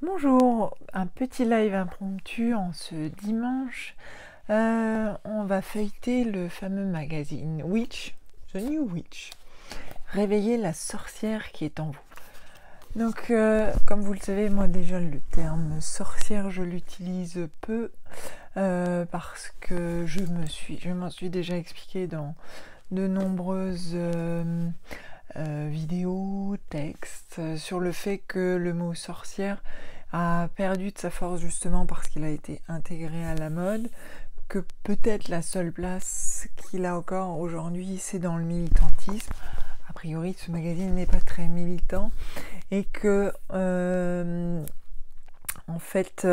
Bonjour, un petit live impromptu en ce dimanche. On va feuilleter le fameux magazine Witch, The New Witch. Réveiller la sorcière qui est en vous. Donc, comme vous le savez, moi déjà le terme sorcière, je l'utilise peu parce que je m'en suis déjà expliqué dans de nombreuses vidéos, textes, sur le fait que le mot sorcière a perdu de sa force justement parce qu'il a été intégré à la mode, que peut-être la seule place qu'il a encore aujourd'hui, c'est dans le militantisme. A priori, ce magazine n'est pas très militant et que, en fait,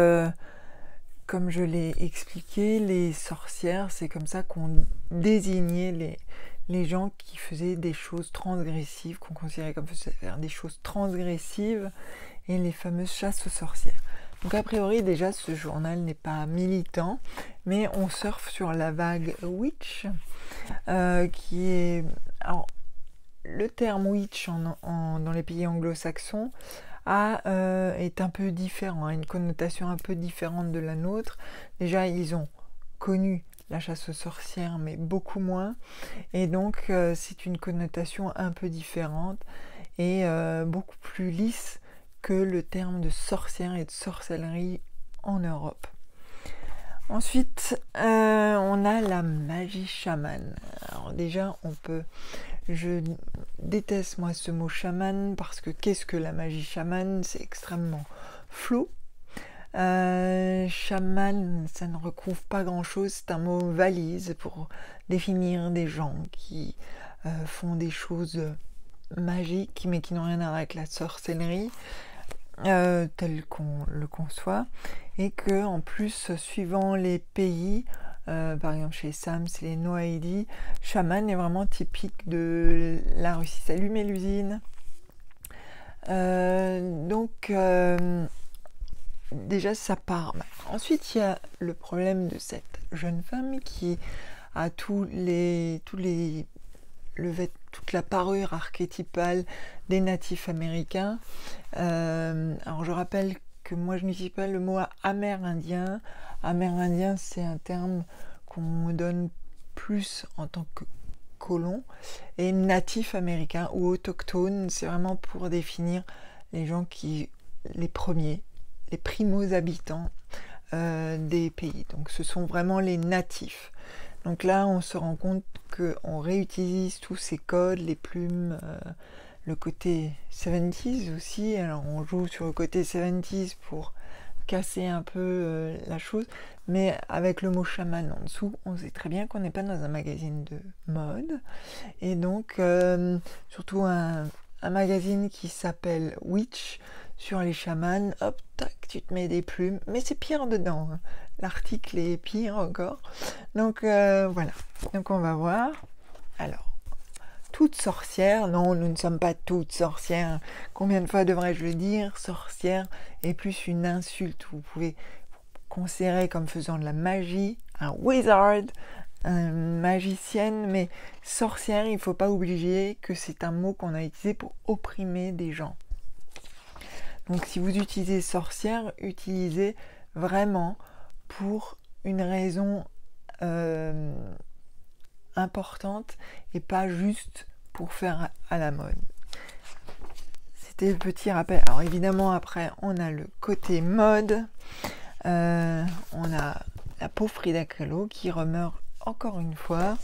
comme je l'ai expliqué, les sorcières, c'est comme ça qu'on désignait les gens qui faisaient des choses transgressives, qu'on considérait comme faire des choses transgressives, et les fameuses chasses aux sorcières. Donc a priori déjà ce journal n'est pas militant, mais on surfe sur la vague witch, qui est... Alors, le terme witch dans les pays anglo-saxons est un peu différent, a une connotation un peu différente de la nôtre. Déjà ils ont connu la chasse aux sorcières, mais beaucoup moins, et donc c'est une connotation un peu différente et beaucoup plus lisse que le terme de sorcière et de sorcellerie en Europe. Ensuite, on a la magie chamane. Alors déjà, je déteste moi ce mot chaman parce que qu'est-ce que la magie chamane? C'est extrêmement flou. Chaman, ça ne recouvre pas grand-chose, c'est un mot valise pour définir des gens qui font des choses magiques mais qui n'ont rien à voir avec la sorcellerie tel qu'on le conçoit, et que en plus, suivant les pays, par exemple chez Sam, c'est les Noaïdi, chaman est vraiment typique de la Russie. Salut Mélusine. Donc déjà ça part. Ensuite il y a le problème de cette jeune femme qui a toute la parure archétypale des natifs américains. Alors je rappelle que moi je n'utilise pas le mot amérindien. Amérindien, c'est un terme qu'on donne plus en tant que colon, et natif américain ou autochtone, c'est vraiment pour définir les gens les premiers, les primos habitants des pays. Donc ce sont vraiment les natifs. Donc là, on se rend compte qu'on réutilise tous ces codes, les plumes, le côté 70s aussi. Alors on joue sur le côté 70s pour casser un peu la chose, mais avec le mot chaman en dessous, on sait très bien qu'on n'est pas dans un magazine de mode. Et donc, surtout un magazine qui s'appelle Witch, sur les chamans, hop, tac, tu te mets des plumes, mais c'est pire dedans, hein. L'article est pire encore. Donc voilà, donc on va voir. Alors, toutes sorcières, non, nous ne sommes pas toutes sorcières. Combien de fois devrais-je le dire? Sorcière est plus une insulte. Vous pouvez considérer comme faisant de la magie, un wizard, une magicienne, mais sorcière, il ne faut pas oublier que c'est un mot qu'on a utilisé pour opprimer des gens. Donc si vous utilisez sorcière, utilisez vraiment pour une raison importante et pas juste pour faire à la mode. C'était le petit rappel. Alors évidemment, après on a le côté mode, on a la pauvre Frida Kahlo qui remeurt encore une fois,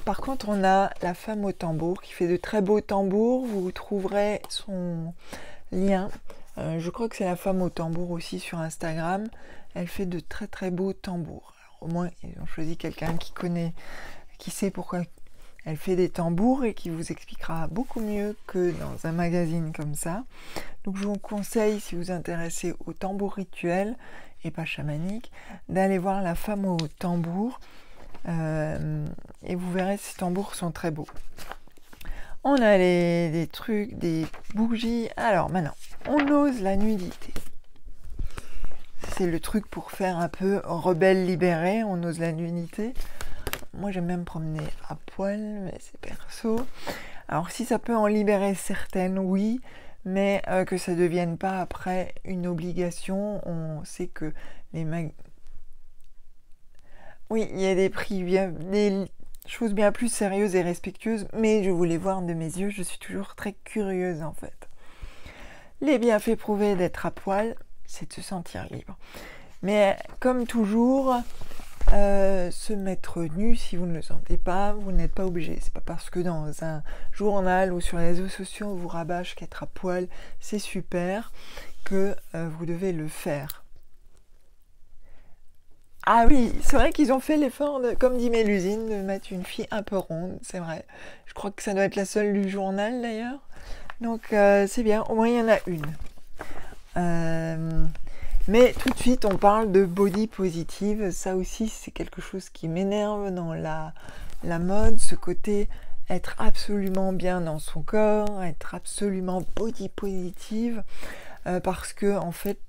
par contre, on a la femme au tambour qui fait de très beaux tambours. Vous trouverez son lien. Je crois que c'est la femme au tambour aussi sur Instagram. Elle fait de très très beaux tambours. Alors, au moins, ils ont choisi quelqu'un qui connaît, qui sait pourquoi elle fait des tambours et qui vous expliquera beaucoup mieux que dans un magazine comme ça. Donc, je vous conseille, si vous vous intéressez aux tambours rituels et pas chamaniques, d'aller voir la femme au tambour. Et vous verrez, ces tambours sont très beaux. On a des trucs, des bougies. Alors maintenant, on ose la nudité. C'est le truc pour faire un peu rebelle libérée. On ose la nudité. Moi j'aime même me promener à poil, mais c'est perso. Alors si ça peut en libérer certaines, oui, mais que ça ne devienne pas après une obligation. On sait que les oui, il y a des prix, des choses bien plus sérieuses et respectueuses, mais je voulais voir de mes yeux, je suis toujours très curieuse en fait. Les bienfaits prouvés d'être à poil, c'est de se sentir libre. Mais comme toujours, se mettre nu, si vous ne le sentez pas, vous n'êtes pas obligé. C'est pas parce que dans un journal ou sur les réseaux sociaux on vous rabâche qu'être à poil c'est super que vous devez le faire. Ah oui, c'est vrai qu'ils ont fait l'effort, comme dit Mélusine, de mettre une fille un peu ronde, c'est vrai. Je crois que ça doit être la seule du journal d'ailleurs. Donc c'est bien, au moins il y en a une. Mais tout de suite on parle de body positive, ça aussi c'est quelque chose qui m'énerve dans la mode, ce côté être absolument bien dans son corps, être absolument body positive, parce que en fait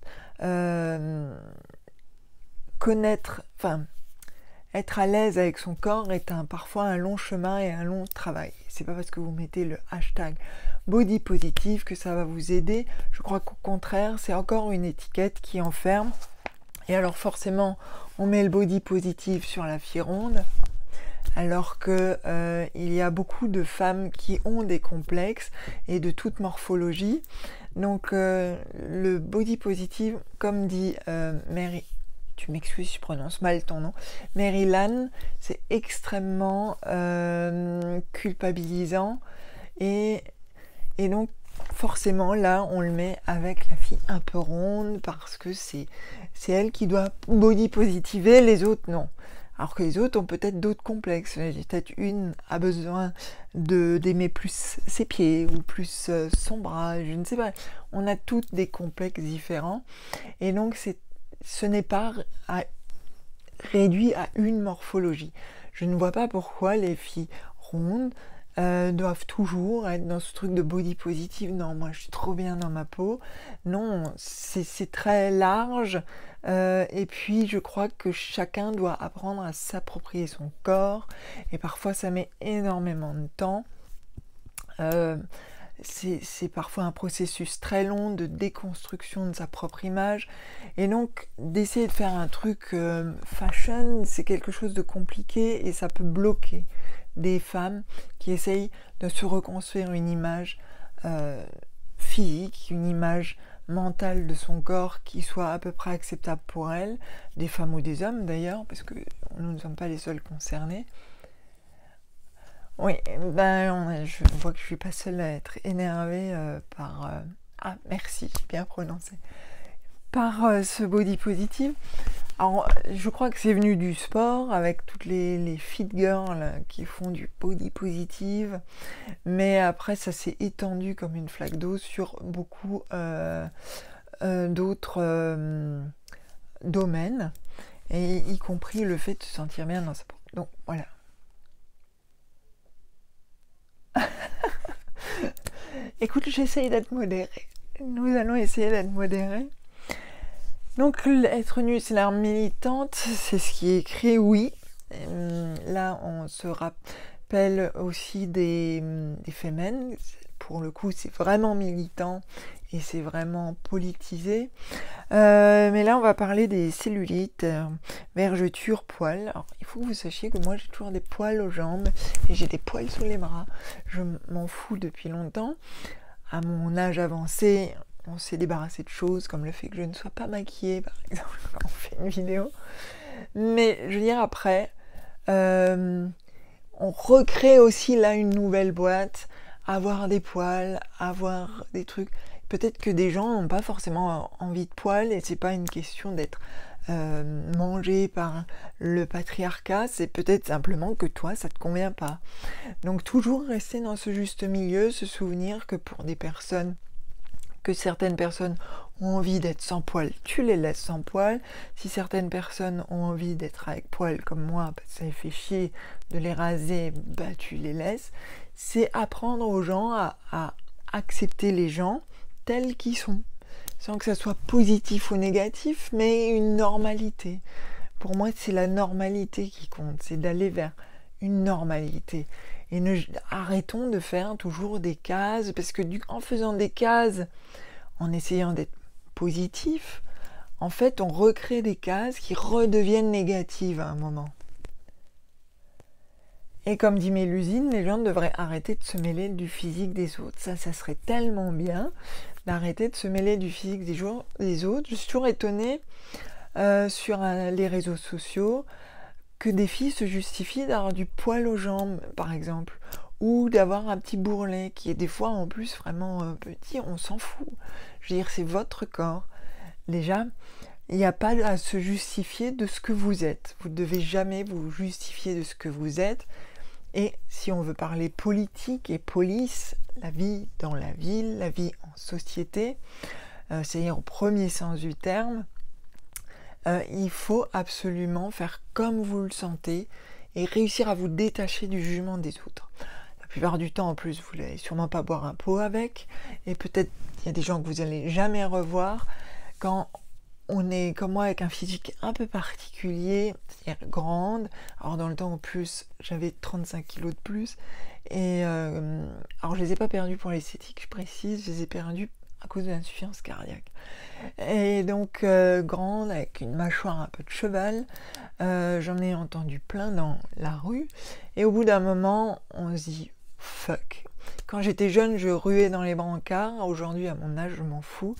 être à l'aise avec son corps est parfois un long chemin et un long travail. C'est pas parce que vous mettez le hashtag body positive que ça va vous aider. Je crois qu'au contraire, c'est encore une étiquette qui enferme. Et alors forcément, on met le body positive sur la fille ronde, alors que il y a beaucoup de femmes qui ont des complexes et de toute morphologie. Donc le body positive, comme dit Mary, tu m'excuses, je prononce mal ton nom, Maryland, c'est extrêmement culpabilisant et donc forcément là on le met avec la fille un peu ronde parce que c'est elle qui doit body positiver, les autres non. Alors que les autres ont peut-être d'autres complexes. Peut-être une a besoin d'aimer plus ses pieds ou plus son bras, je ne sais pas. On a toutes des complexes différents et donc ce n'est pas réduit à une morphologie. Je ne vois pas pourquoi les filles rondes doivent toujours être dans ce truc de body positive. Non, moi je suis trop bien dans ma peau. Non, c'est très large. Et puis je crois que chacun doit apprendre à s'approprier son corps. Et parfois ça met énormément de temps. C'est parfois un processus très long de déconstruction de sa propre image. Et donc, d'essayer de faire un truc fashion, c'est quelque chose de compliqué et ça peut bloquer des femmes qui essayent de se reconstruire une image physique, une image mentale de son corps qui soit à peu près acceptable pour elles, des femmes ou des hommes d'ailleurs, parce que nous ne sommes pas les seuls concernés. Oui, je vois que je suis pas seule à être énervée par... ah, merci, j'ai bien prononcé. Par ce body positive. Alors, je crois que c'est venu du sport, avec toutes les fit girls qui font du body positive. Mais après, ça s'est étendu comme une flaque d'eau sur beaucoup d'autres domaines, et y compris le fait de se sentir bien dans sa peau. Donc, voilà. Écoute, j'essaye d'être modérée. Nous allons essayer d'être modérés. Donc, être nu, c'est l'arme militante, c'est ce qui est écrit, oui. Là, on se rappelle aussi des Femen. Pour le coup, c'est vraiment militant et c'est vraiment politisé. Mais là, on va parler des cellulites, vergetures, poils. Alors, il faut que vous sachiez que moi, j'ai toujours des poils aux jambes et j'ai des poils sous les bras. Je m'en fous depuis longtemps. À mon âge avancé, on s'est débarrassé de choses comme le fait que je ne sois pas maquillée, par exemple, quand on fait une vidéo. Mais je veux dire, après, on recrée aussi là une nouvelle boîte, avoir des poils, avoir des trucs. Peut-être que des gens n'ont pas forcément envie de poils et c'est pas une question d'être mangé par le patriarcat, c'est peut-être simplement que toi ça te convient pas. Donc toujours rester dans ce juste milieu, se souvenir que pour des personnes, que certaines personnes ont envie d'être sans poils, tu les laisses sans poils. Si certaines personnes ont envie d'être avec poils comme moi, parce que ça les fait chier de les raser, bah tu les laisses. C'est apprendre aux gens à accepter les gens tels qu'ils sont, sans que ça soit positif ou négatif, mais une normalité. Pour moi, c'est la normalité qui compte, c'est d'aller vers une normalité. Et arrêtons de faire toujours des cases, parce que en faisant des cases, en essayant d'être positif, en fait, on recrée des cases qui redeviennent négatives à un moment. Et comme dit Mélusine, les gens devraient arrêter de se mêler du physique des autres. Ça serait tellement bien d'arrêter de se mêler du physique des autres. Je suis toujours étonnée sur les réseaux sociaux que des filles se justifient d'avoir du poil aux jambes, par exemple, ou d'avoir un petit bourrelet qui est des fois en plus vraiment petit, on s'en fout. Je veux dire, c'est votre corps. Déjà, il n'y a pas à se justifier de ce que vous êtes. Vous ne devez jamais vous justifier de ce que vous êtes. Et si on veut parler politique et police, la vie dans la ville, la vie en société, c'est-à-dire au premier sens du terme, il faut absolument faire comme vous le sentez et réussir à vous détacher du jugement des autres. La plupart du temps, en plus, vous n'allez sûrement pas boire un pot avec, et peut-être il y a des gens que vous n'allez jamais revoir. Quand on est comme moi avec un physique un peu particulier, c'est-à-dire grande, alors dans le temps en plus j'avais 35 kilos de plus, et alors je les ai pas perdus pour l'esthétique, je précise, je les ai perdus à cause de l'insuffisance cardiaque. Et donc grande, avec une mâchoire un peu de cheval, j'en ai entendu plein dans la rue, et au bout d'un moment on se dit fuck. Quand j'étais jeune, je ruais dans les brancards, aujourd'hui à mon âge je m'en fous.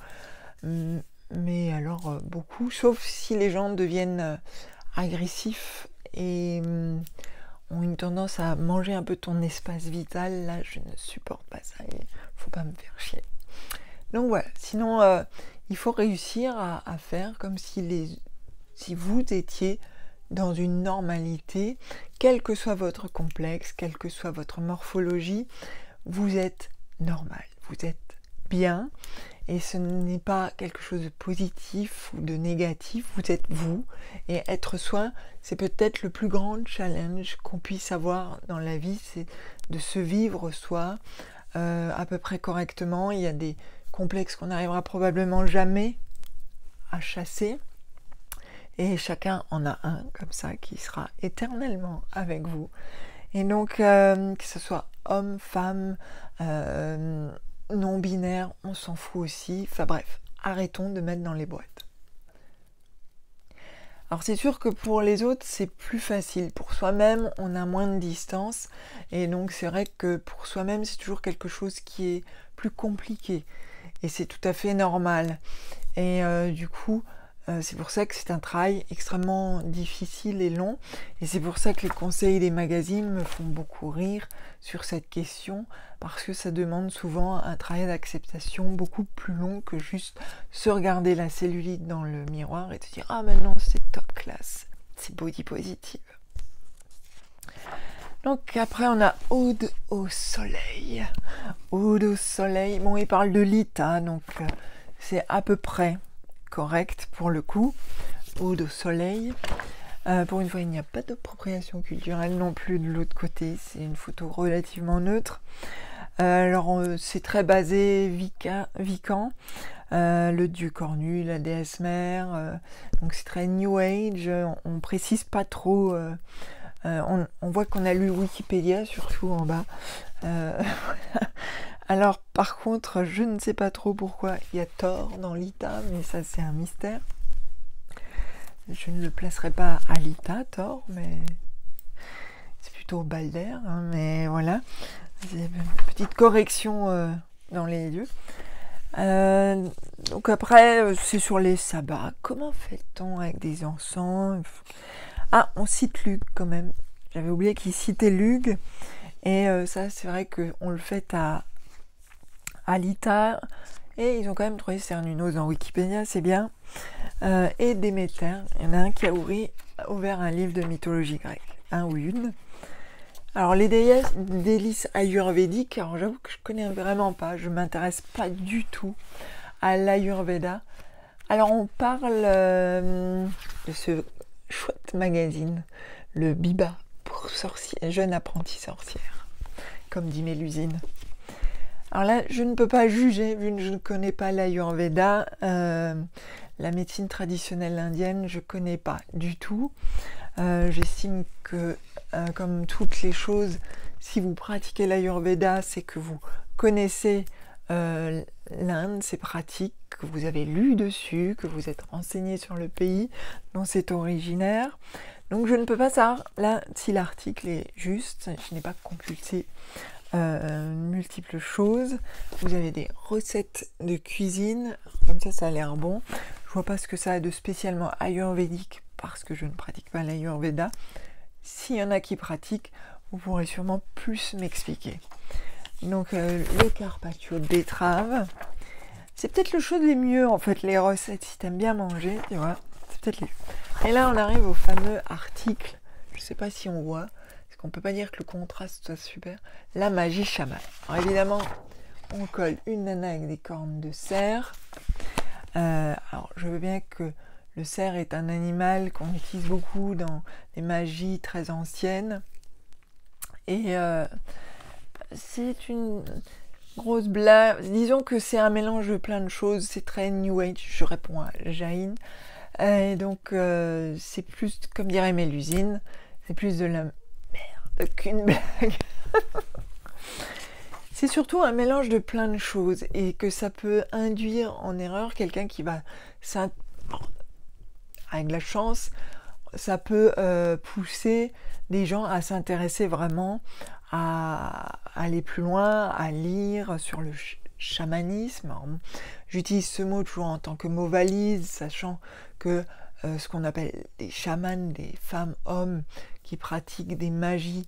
Mais alors beaucoup, sauf si les gens deviennent agressifs et ont une tendance à manger un peu ton espace vital. Là, je ne supporte pas ça, il faut pas me faire chier. Donc voilà, sinon il faut réussir à faire comme si vous étiez dans une normalité, quel que soit votre complexe, quelle que soit votre morphologie, vous êtes normal, vous êtes bien. Et ce n'est pas quelque chose de positif ou de négatif, vous êtes vous. Et être soi, c'est peut-être le plus grand challenge qu'on puisse avoir dans la vie, c'est de se vivre soi à peu près correctement. Il y a des complexes qu'on n'arrivera probablement jamais à chasser. Et chacun en a un comme ça qui sera éternellement avec vous. Et donc, que ce soit homme, femme, non-binaire, on s'en fout aussi. Enfin bref, arrêtons de mettre dans les boîtes. Alors c'est sûr que pour les autres, c'est plus facile. Pour soi-même, on a moins de distance. Et donc c'est vrai que pour soi-même, c'est toujours quelque chose qui est plus compliqué. Et c'est tout à fait normal. Et du coup, c'est pour ça que c'est un travail extrêmement difficile et long. Et c'est pour ça que les conseils des magazines me font beaucoup rire sur cette question, parce que ça demande souvent un travail d'acceptation beaucoup plus long que juste se regarder la cellulite dans le miroir et te dire « Ah, maintenant c'est top classe, c'est body positive ». Donc après on a Ode au soleil. Ode au soleil, bon il parle de Lita, donc c'est à peu près correct pour le coup. Ode au soleil. Pour une fois, il n'y a pas d'appropriation culturelle non plus de l'autre côté. C'est une photo relativement neutre. Alors, c'est très basé Vican, le dieu cornu, la déesse mère. Donc, c'est très New Age. On précise pas trop. On voit qu'on a lu Wikipédia, surtout en bas. Alors, par contre, je ne sais pas trop pourquoi il y a Thor dans Lita, mais ça, c'est un mystère. Je ne le placerai pas à Lita, Thor, mais c'est plutôt Balder, hein, mais voilà. C'est une petite correction dans les lieux. Donc après, c'est sur les sabbats. Comment fait-on avec des encens? Ah, on cite Lug quand même. J'avais oublié qu'il citait Lug. Et ça, c'est vrai qu'on le fait à Lita. Et ils ont quand même trouvé Cernunnos dans Wikipédia, c'est bien. Et Déméter, il y en a un qui a ouvert un livre de mythologie grecque, un ou une. Alors les délices ayurvédiques, alors j'avoue que je connais vraiment pas, je m'intéresse pas du tout à l'ayurveda. Alors on parle de ce chouette magazine, le Biba pour jeunes apprentis sorcières, comme dit Mélusine. Alors là, je ne peux pas juger, vu que je ne connais pas l'ayurveda. La médecine traditionnelle indienne, je ne connais pas du tout. J'estime que, comme toutes les choses, si vous pratiquez l'Ayurveda, c'est que vous connaissez l'Inde, ses pratiques, que vous avez lu dessus, que vous êtes renseigné sur le pays dont c'est originaire. Donc je ne peux pas savoir là si l'article est juste, je n'ai pas compulsé multiples choses. Vous avez des recettes de cuisine, comme ça a l'air bon. Je vois pas ce que ça a de spécialement ayurvédique parce que je ne pratique pas l'Ayurveda. S'il y en a qui pratiquent, vous pourrez sûrement plus m'expliquer. Donc le carpaccio de betterave, c'est peut-être le chose les mieux en fait, les recettes, si t'aimes bien manger, tu vois, c'est peut-être les mieux. Et là on arrive au fameux article, je sais pas si on voit, parce qu'on peut pas dire que le contraste soit super, la magie chamane. Alors évidemment, on colle une nana avec des cornes de cerf. Alors je veux bien que le cerf est un animal qu'on utilise beaucoup dans les magies très anciennes. Et c'est une grosse blague. Disons que c'est un mélange de plein de choses. C'est très New Age. Je réponds à Jaïn. Et donc, c'est plus, comme dirait Mélusine, c'est plus de la merde qu'une blague. C'est surtout un mélange de plein de choses et que ça peut induire en erreur quelqu'un qui va, avec de la chance, ça peut pousser des gens à s'intéresser vraiment, à aller plus loin, à lire sur le chamanisme. J'utilise ce mot toujours en tant que mot valise, sachant que ce qu'on appelle des chamans, des femmes, hommes qui pratiquent des magies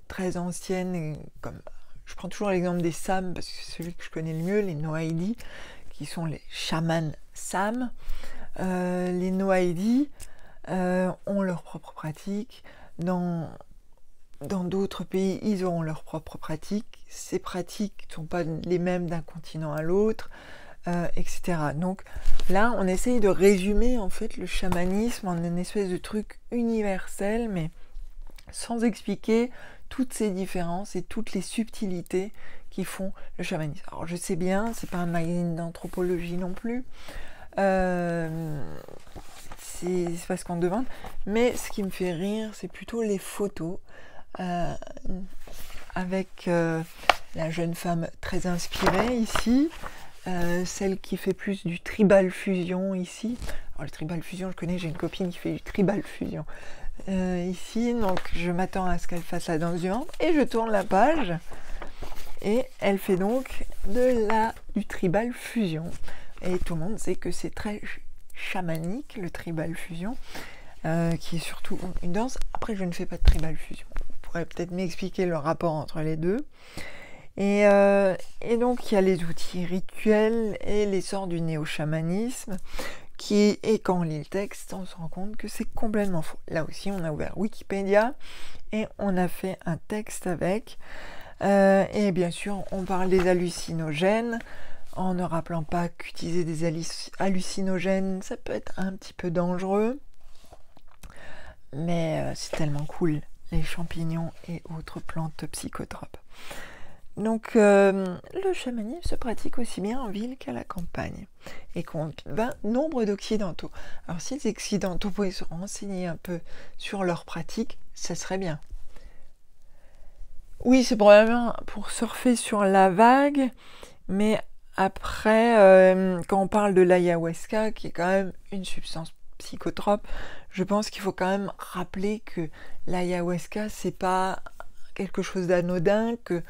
très anciennes, comme je prends toujours l'exemple des Sam, parce que c'est celui que je connais le mieux, les Noaïdi, qui sont les chamans Sam. Les Noaïdi ont leur propre pratique. Dans d'autres pays, ils auront leurs propres pratiques. Ces pratiques ne sont pas les mêmes d'un continent à l'autre, etc. Donc là, on essaye de résumer en fait le chamanisme en une espèce de truc universel, mais sans expliquer toutes ces différences et toutes les subtilités qui font le chamanisme. Alors je sais bien, c'est pas un magazine d'anthropologie non plus, c'est pas ce qu'on demande, mais ce qui me fait rire, c'est plutôt les photos avec la jeune femme très inspirée ici, celle qui fait plus du tribal fusion ici. Alors le tribal fusion, je connais, j'ai une copine qui fait du tribal fusion ici, donc je m'attends à ce qu'elle fasse la danse du ventre et je tourne la page et elle fait donc du tribal fusion et tout le monde sait que c'est très chamanique le tribal fusion, qui est surtout une danse. Après je ne fais pas de tribal fusion, vous pourrez peut-être m'expliquer le rapport entre les deux. Et donc il y a les outils rituels et l'essor du néo-chamanisme, et quand on lit le texte, on se rend compte que c'est complètement faux. Là aussi, on a ouvert Wikipédia et on a fait un texte avec. Et bien sûr, on parle des hallucinogènes, en ne rappelant pas qu'utiliser des hallucinogènes, ça peut être un petit peu dangereux. Mais c'est tellement cool, les champignons et autres plantes psychotropes. Donc le chamanisme se pratique aussi bien en ville qu'à la campagne et compte nombre d'occidentaux. Alors si les occidentaux pouvaient se renseigner un peu sur leurs pratiques, ça serait bien. Oui, c'est probablement pour surfer sur la vague, mais après, quand on parle de l'ayahuasca, qui est quand même une substance psychotrope, je pense qu'il faut quand même rappeler que l'ayahuasca, c'est pas quelque chose d'anodin, que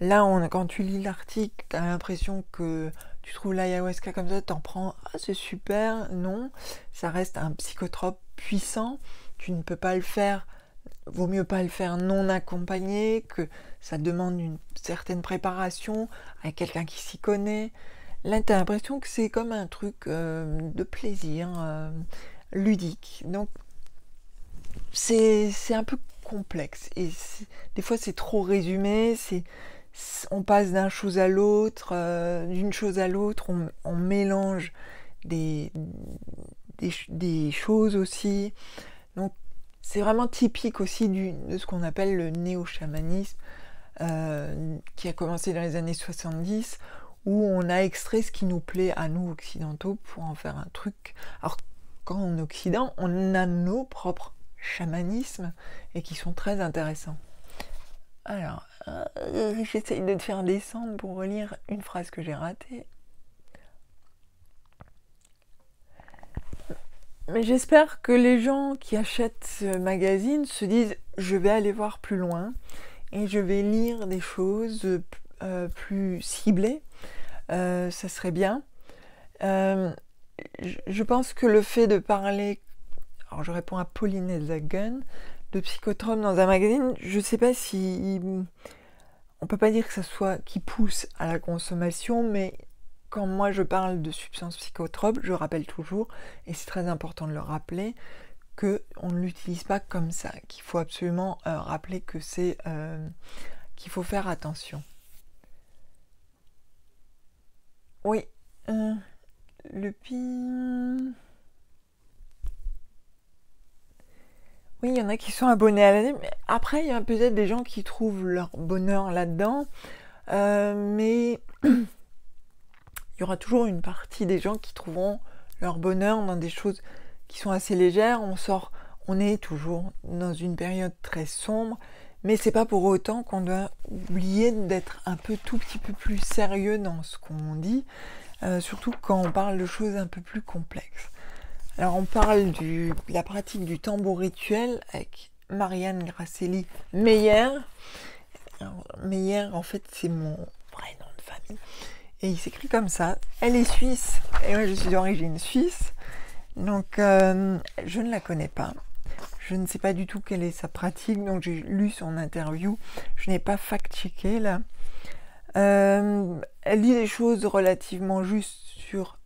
là, quand tu lis l'article, tu as l'impression que tu trouves l'ayahuasca comme ça, t'en prends, ah c'est super, non, ça reste un psychotrope puissant, tu ne peux pas le faire, vaut mieux pas le faire non accompagné, que ça demande une certaine préparation avec quelqu'un qui s'y connaît. Là, tu as l'impression que c'est comme un truc de plaisir, ludique, donc c'est un peu complexe, et des fois c'est trop résumé, on passe d'une chose à l'autre, on mélange des choses aussi. Donc c'est vraiment typique aussi de ce qu'on appelle le néo-chamanisme, qui a commencé dans les années 70, où on a extrait ce qui nous plaît à nous occidentaux pour en faire un truc. Alors qu'en Occident, on a nos propres chamanismes et qui sont très intéressants. Alors, j'essaye de te faire descendre pour relire une phrase que j'ai ratée. Mais j'espère que les gens qui achètent ce magazine se disent « je vais aller voir plus loin et je vais lire des choses plus ciblées, ça serait bien ». Je pense que le fait de parler, alors je réponds à Pauline Ezagun, de psychotropes dans un magazine, je ne sais pas si, on peut pas dire que ça soit qui pousse à la consommation, mais quand moi je parle de substances psychotropes, je rappelle toujours, et c'est très important de le rappeler, qu'on ne l'utilise pas comme ça, qu'il faut absolument rappeler que c'est qu'il faut faire attention. Oui, le pire... Oui, il y en a qui sont abonnés à l'année, mais après, il y a peut-être des gens qui trouvent leur bonheur là-dedans, mais il y aura toujours une partie des gens qui trouveront leur bonheur dans des choses qui sont assez légères. On est toujours dans une période très sombre, mais c'est pas pour autant qu'on doit oublier d'être un tout petit peu plus sérieux dans ce qu'on dit, surtout quand on parle de choses un peu plus complexes. Alors on parle de la pratique du tambour rituel avec Marianne Grasselli Meyer. Alors, Meyer, en fait, c'est mon vrai nom de famille. Et il s'écrit comme ça. Elle est suisse, et moi je suis d'origine suisse. Donc je ne la connais pas. Je ne sais pas du tout quelle est sa pratique, donc j'ai lu son interview. Je n'ai pas fact-checké là. Elle dit des choses relativement justes sur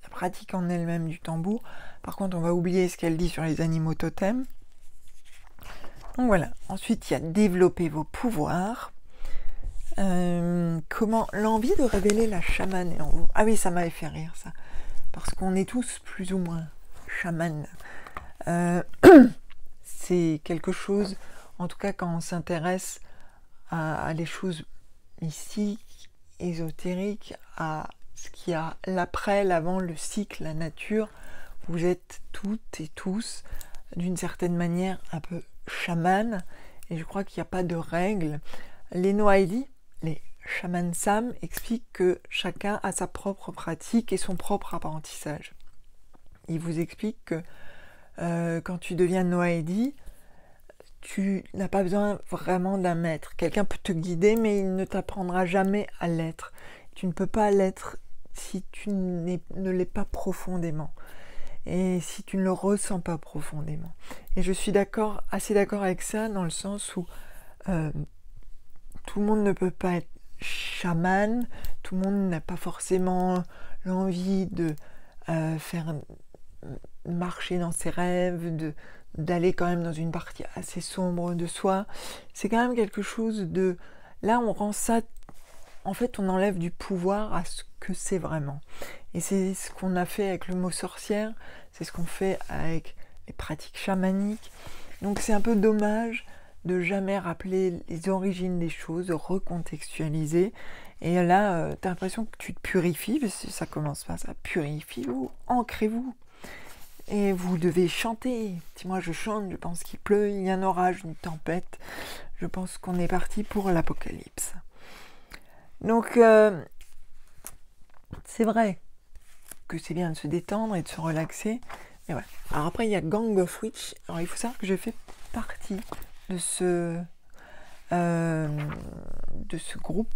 la pratique en elle-même du tambour. Par contre, on va oublier ce qu'elle dit sur les animaux totems. Donc voilà. Ensuite, il y a développer vos pouvoirs. Comment l'envie de révéler la chamane est en vous. Ah oui, ça m'avait fait rire ça. Parce qu'on est tous plus ou moins chamanes. C'est quelque chose, en tout cas quand on s'intéresse à des choses mystiques, ésotériques, à ce qu'il y a l'après, l'avant, le cycle, la nature. Vous êtes toutes et tous, d'une certaine manière, un peu chamanes, et je crois qu'il n'y a pas de règles. Les Noaidi, les chamans Sam, expliquent que chacun a sa propre pratique et son propre apprentissage. Ils vous expliquent que quand tu deviens Noaidi, tu n'as pas besoin vraiment d'un maître. Quelqu'un peut te guider, mais il ne t'apprendra jamais à l'être. Tu ne peux pas l'être si tu ne l'es pas profondément. Et si tu ne le ressens pas profondément. Et je suis assez d'accord avec ça, dans le sens où tout le monde ne peut pas être chaman, tout le monde n'a pas forcément l'envie de faire marcher dans ses rêves, d'aller quand même dans une partie assez sombre de soi. C'est quand même quelque chose de... Là, on rend ça... En fait, on enlève du pouvoir à ce que c'est vraiment. Et c'est ce qu'on a fait avec le mot sorcière, c'est ce qu'on fait avec les pratiques chamaniques. Donc c'est un peu dommage de jamais rappeler les origines des choses, de recontextualiser. Et là, tu as l'impression que tu te purifies, parce que ça commence par ça, purifiez-vous, ancrez-vous. Et vous devez chanter. Si moi je chante, je pense qu'il pleut, il y a un orage, une tempête. Je pense qu'on est parti pour l'apocalypse. Donc, c'est vrai que c'est bien de se détendre et de se relaxer. Mais ouais. Alors après, il y a Gang of Witch. Alors il faut savoir que j'ai fait partie de ce groupe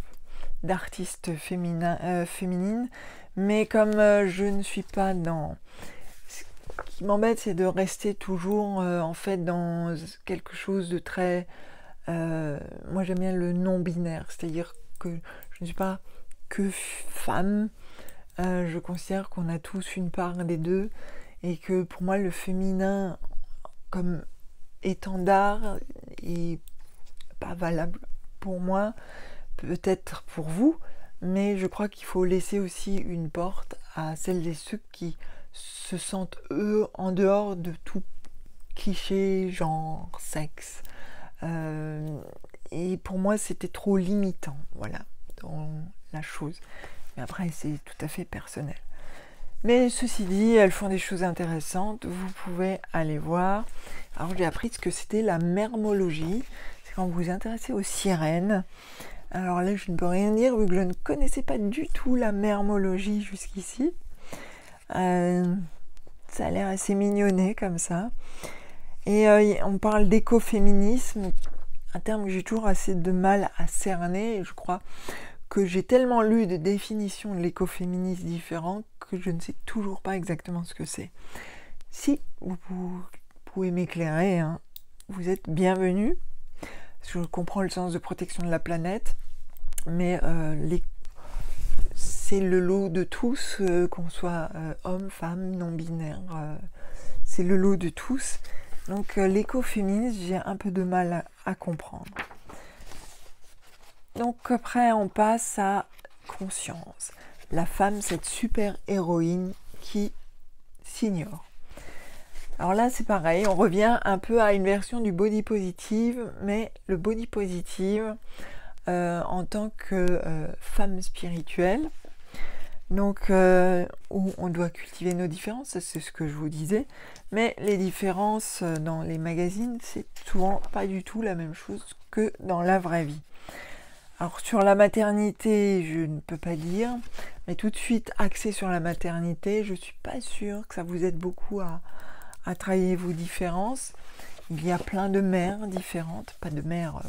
d'artistes féminines. Mais comme je ne suis pas dans... Ce qui m'embête, c'est de rester toujours en fait dans quelque chose de très... moi j'aime bien le non-binaire, c'est-à-dire que je ne suis pas que femme, je considère qu'on a tous une part des deux, et que pour moi le féminin comme étendard est pas valable pour moi, peut-être pour vous, mais je crois qu'il faut laisser aussi une porte à celles et ceux qui se sentent eux en dehors de tout cliché, genre, sexe. Et pour moi c'était trop limitant, voilà, dans la chose. Mais après c'est tout à fait personnel. Mais ceci dit, elles font des choses intéressantes, vous pouvez aller voir. Alors j'ai appris ce que c'était la mermologie, c'est quand vous vous intéressez aux sirènes. Alors là, je ne peux rien dire vu que je ne connaissais pas du tout la mermologie jusqu'ici. Ça a l'air assez mignonné comme ça. Et on parle d'écoféminisme, un terme que j'ai toujours assez de mal à cerner. Et je crois que j'ai tellement lu de définitions de l'écoféminisme différentes que je ne sais toujours pas exactement ce que c'est. Si vous pouvez m'éclairer, hein, vous êtes bienvenus. Je comprends le sens de protection de la planète, mais c'est le lot de tous, qu'on soit homme, femme, non-binaire, c'est le lot de tous. Donc l'écoféminisme, j'ai un peu de mal à comprendre. Donc après, on passe à conscience. La femme, cette super héroïne qui s'ignore. Alors là, c'est pareil, on revient un peu à une version du body positive, mais le body positive en tant que femme spirituelle, donc où on doit cultiver nos différences, c'est ce que je vous disais, mais les différences dans les magazines, c'est souvent pas du tout la même chose que dans la vraie vie. Alors sur la maternité, je ne peux pas dire, mais tout de suite axé sur la maternité, je suis pas sûre que ça vous aide beaucoup à travailler vos différences. Il y a plein de mères différentes, pas de mère,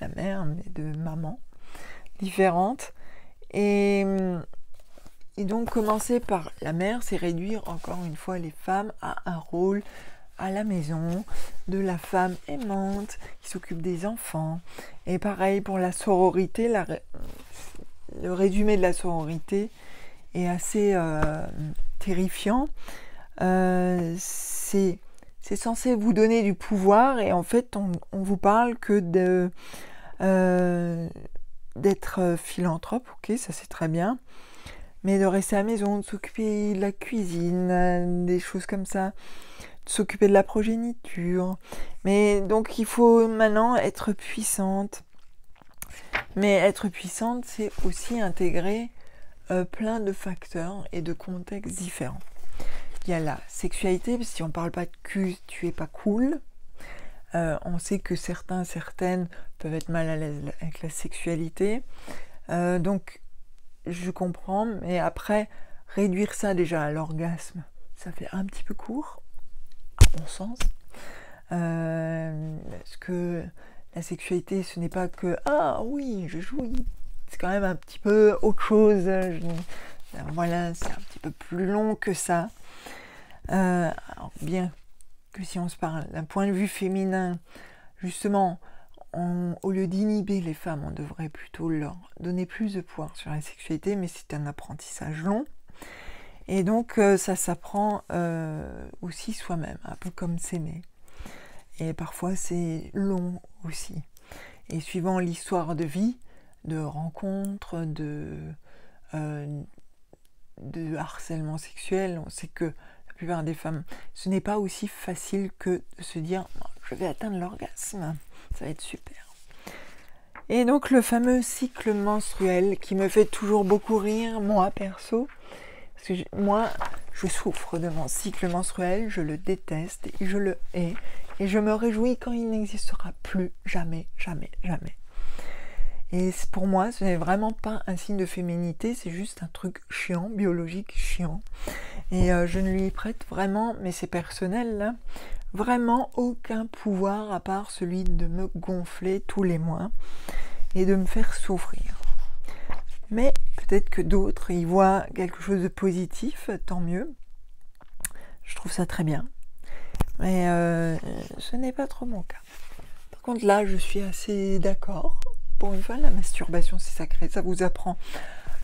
la mère, mais de maman différentes. Et donc commencer par la mère, c'est réduire encore une fois les femmes à un rôle à la maison, de la femme aimante qui s'occupe des enfants. Et pareil pour la sororité, le résumé de la sororité est assez terrifiant. C'est censé vous donner du pouvoir et en fait on vous parle que d'être philanthrope, ok, ça c'est très bien, mais de rester à la maison, de s'occuper de la cuisine, des choses comme ça, de s'occuper de la progéniture. Mais donc il faut maintenant être puissante. Mais être puissante, c'est aussi intégrer plein de facteurs et de contextes différents. Il y a la sexualité, parce que si on ne parle pas de cul, tu es pas cool. On sait que certaines peuvent être mal à l'aise avec la sexualité. Donc, je comprends, mais après, réduire ça déjà à l'orgasme, ça fait un petit peu court, à mon sens. Parce que la sexualité, ce n'est pas que « Ah oui, je jouis ». C'est quand même un petit peu autre chose. Voilà, c'est un petit peu plus long que ça. Alors bien que si on se parle d'un point de vue féminin, justement, au lieu d'inhiber les femmes, on devrait plutôt leur donner plus de pouvoir sur la sexualité, mais c'est un apprentissage long. Et donc ça s'apprend aussi soi-même, un peu comme s'aimer. Et parfois c'est long aussi. Et suivant l'histoire de vie, de rencontres, de harcèlement sexuel, on sait que la plupart des femmes, ce n'est pas aussi facile que de se dire « je vais atteindre l'orgasme, ça va être super ». Et donc le fameux cycle menstruel qui me fait toujours beaucoup rire, moi perso, parce que moi je souffre de mon cycle menstruel, je le déteste et je le hais, et je me réjouis quand il n'existera plus jamais, jamais, jamais. Et pour moi, ce n'est vraiment pas un signe de féminité, c'est juste un truc chiant, biologique chiant. Et je ne lui prête vraiment, mais c'est personnel là, vraiment aucun pouvoir à part celui de me gonfler tous les mois et de me faire souffrir. Mais peut-être que d'autres y voient quelque chose de positif, tant mieux. Je trouve ça très bien. Mais ce n'est pas trop mon cas. Par contre là, je suis assez d'accord. Pour une fois, la masturbation, c'est sacré. Ça vous apprend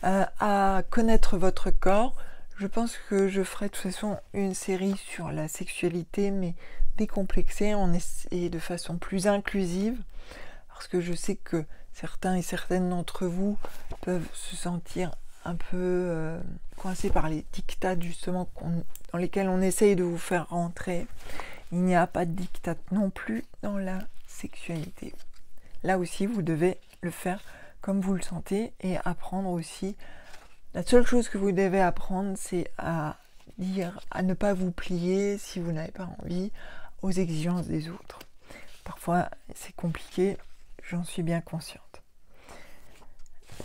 à connaître votre corps. Je pense que je ferai de toute façon une série sur la sexualité, mais décomplexée, et de façon plus inclusive. Parce que je sais que certains et certaines d'entre vous peuvent se sentir un peu coincés par les dictats justement dans lesquels on essaye de vous faire rentrer. Il n'y a pas de dictat non plus dans la sexualité. Là aussi, vous devez le faire comme vous le sentez et apprendre aussi. La seule chose que vous devez apprendre, c'est à ne pas vous plier si vous n'avez pas envie aux exigences des autres. Parfois, c'est compliqué, j'en suis bien consciente.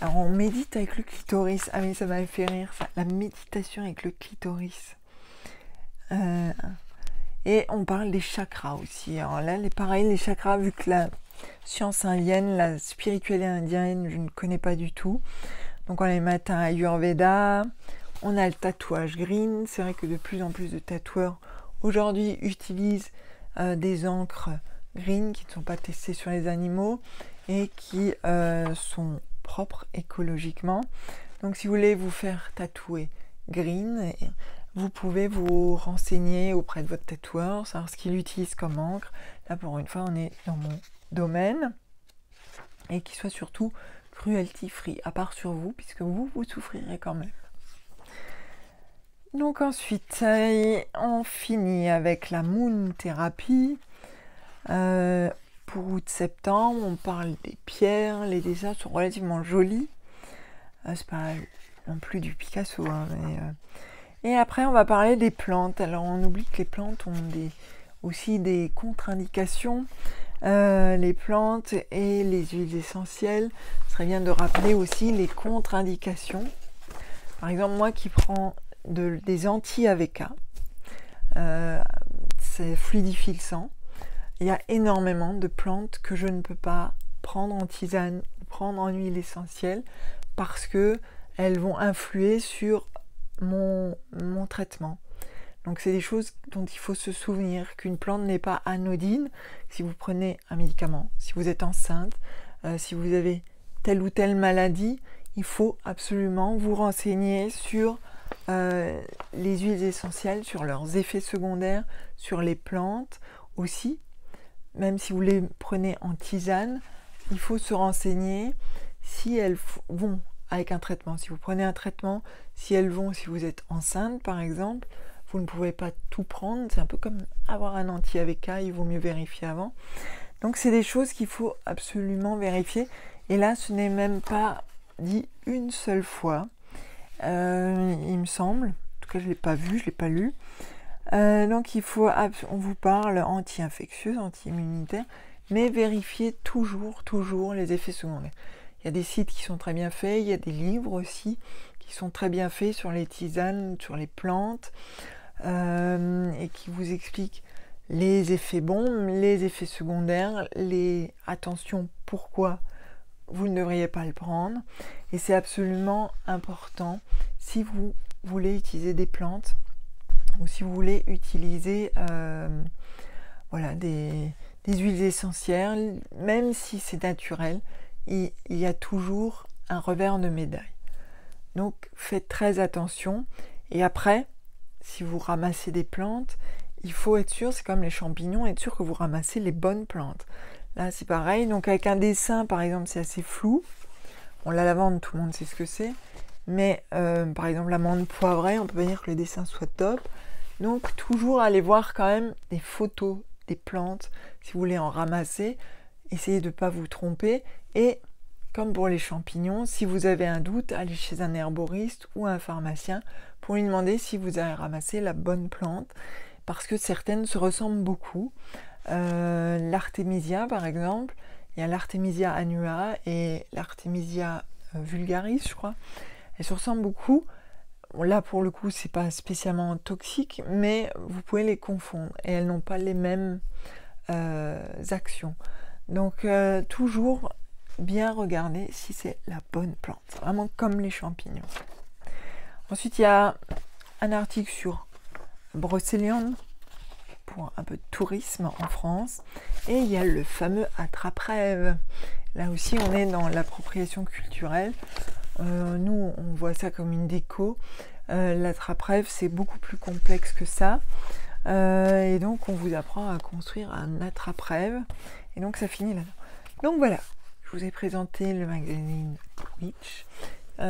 Alors on médite avec le clitoris. Ah mais ça m'avait fait rire ça, la méditation avec le clitoris. Et on parle des chakras aussi. Alors là, pareil, les chakras, vu que la science indienne, la spiritualité indienne, je ne connais pas du tout. Donc on a les matins Ayurveda, on a le tatouage green. C'est vrai que de plus en plus de tatoueurs aujourd'hui utilisent des encres green qui ne sont pas testées sur les animaux et qui sont propres écologiquement. Donc si vous voulez vous faire tatouer green, vous pouvez vous renseigner auprès de votre tatoueur, savoir ce qu'il utilise comme encre. Là pour une fois on est dans mon domaine. Et qui soit surtout cruelty free, à part sur vous, puisque vous souffrirez quand même. Donc ensuite, on finit avec la moon thérapie. Pour août-septembre, on parle des pierres, les dessins sont relativement jolis. C'est pas non plus du Picasso, hein, mais, et après, on va parler des plantes. Alors, on oublie que les plantes ont aussi des contre-indications. Les plantes et les huiles essentielles, ce serait bien de rappeler aussi les contre-indications. Par exemple, moi qui prends des anti-AVK, c'est fluidifie le sang. Il y a énormément de plantes que je ne peux pas prendre en tisane ou prendre en huile essentielle parce que elles vont influer sur mon traitement. Donc c'est des choses dont il faut se souvenir, qu'une plante n'est pas anodine. Si vous prenez un médicament, si vous êtes enceinte, si vous avez telle ou telle maladie, il faut absolument vous renseigner sur les huiles essentielles, sur leurs effets secondaires, sur les plantes aussi. Même si vous les prenez en tisane, il faut se renseigner si elles vont avec un traitement. Si vous prenez un traitement, si elles vont, si vous êtes enceinte par exemple, vous ne pouvez pas tout prendre. C'est un peu comme avoir un anti-AVK, il vaut mieux vérifier avant. Donc c'est des choses qu'il faut absolument vérifier. Et là, ce n'est même pas dit une seule fois. Il me semble, en tout cas je ne l'ai pas vu, je ne l'ai pas lu. Donc il faut, on vous parle anti-infectieuse, anti-immunitaire, mais vérifiez toujours les effets secondaires. Il y a des sites qui sont très bien faits, il y a des livres aussi qui sont très bien faits sur les tisanes, sur les plantes, et qui vous expliquent les effets bons, les effets secondaires, attention, pourquoi vous ne devriez pas le prendre. Et c'est absolument important si vous voulez utiliser des plantes ou si vous voulez utiliser des huiles essentielles, même si c'est naturel, il y a toujours un revers de médaille. Donc faites très attention. Et après, si vous ramassez des plantes, il faut être sûr, c'est comme les champignons, être sûr que vous ramassez les bonnes plantes. Là c'est pareil, donc avec un dessin par exemple c'est assez flou. Bon, la lavande, tout le monde sait ce que c'est, mais par exemple l'amande poivrée, on peut pas dire que le dessin soit top. Donc toujours aller voir quand même des photos des plantes, si vous voulez en ramasser, essayez de ne pas vous tromper. Et comme pour les champignons, si vous avez un doute, allez chez un herboriste ou un pharmacien pour lui demander si vous avez ramassé la bonne plante, parce que certaines se ressemblent beaucoup. L'artémisia par exemple, il y a l'artémisia annua et l'artémisia vulgaris, je crois. Elles se ressemblent beaucoup. Là pour le coup c'est pas spécialement toxique, mais vous pouvez les confondre et elles n'ont pas les mêmes actions. Donc toujours bien regarder si c'est la bonne plante, vraiment comme les champignons. Ensuite il y a un article sur Brocéliande pour un peu de tourisme en France, et il y a le fameux attrape-rêve. Là aussi on est dans l'appropriation culturelle. Nous on voit ça comme une déco. L'attrape-rêve c'est beaucoup plus complexe que ça, et donc on vous apprend à construire un attrape-rêve, et donc ça finit là. Donc voilà, je vous ai présenté le magazine Witch.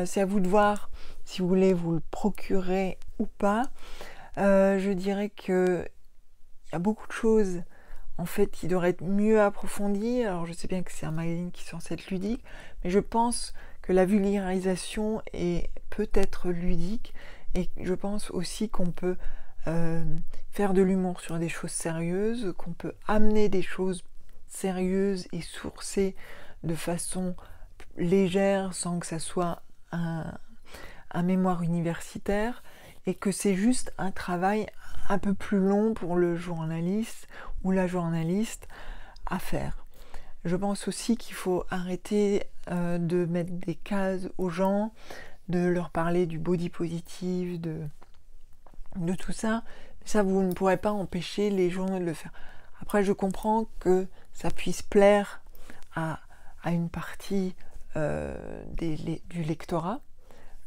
C'est à vous de voir si vous voulez vous le procurer ou pas. Je dirais que il y a beaucoup de choses en fait qui devraient être mieux approfondies. Alors je sais bien que c'est un magazine qui est censé être ludique, mais je pense que la vulgarisation est peut-être ludique, et je pense aussi qu'on peut faire de l'humour sur des choses sérieuses, qu'on peut amener des choses sérieuses et sourcées de façon légère sans que ça soit un mémoire universitaire et que c'est juste un travail un peu plus long pour le journaliste ou la journaliste à faire. Je pense aussi qu'il faut arrêter de mettre des cases aux gens, de leur parler du body positive, de tout ça. Ça, vous ne pourrez pas empêcher les journaux de le faire. Après, je comprends que ça puisse plaire à une partie du lectorat.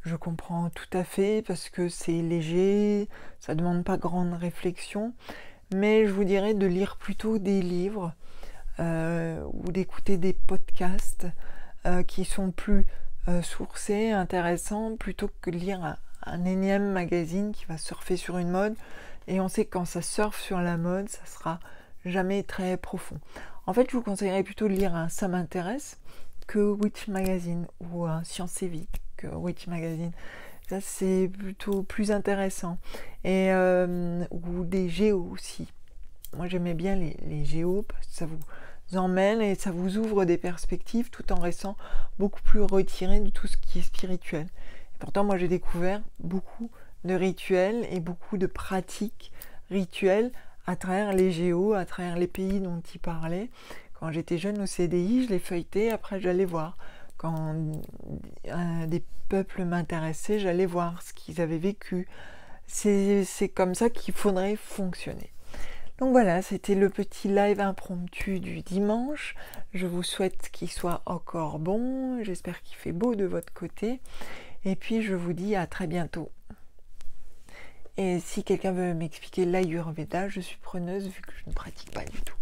Je comprends tout à fait parce que c'est léger, ça ne demande pas grande réflexion. Mais je vous dirais de lire plutôt des livres ou d'écouter des podcasts qui sont plus sourcés, intéressants, plutôt que de lire un énième magazine qui va surfer sur une mode. Et on sait que quand ça surfe sur la mode, ça sera jamais très profond. En fait, je vous conseillerais plutôt de lire un Ça m'intéresse que Witch Magazine ou un Science et Vie que Witch Magazine. Ça, c'est plutôt plus intéressant. Et ou des géos aussi. Moi, j'aimais bien les géos parce que ça vous emmène et ça vous ouvre des perspectives tout en restant beaucoup plus retiré de tout ce qui est spirituel. Et pourtant, moi, j'ai découvert beaucoup de rituels et beaucoup de pratiques rituelles à travers les géos, à travers les pays dont il parlait. Quand j'étais jeune au CDI, je les feuilletais, après j'allais voir. Quand des peuples m'intéressaient, j'allais voir ce qu'ils avaient vécu. C'est comme ça qu'il faudrait fonctionner. Donc voilà, c'était le petit live impromptu du dimanche. Je vous souhaite qu'il soit encore bon. J'espère qu'il fait beau de votre côté. Et puis je vous dis à très bientôt. Et si quelqu'un veut m'expliquer l'Ayurveda, je suis preneuse vu que je ne pratique pas du tout.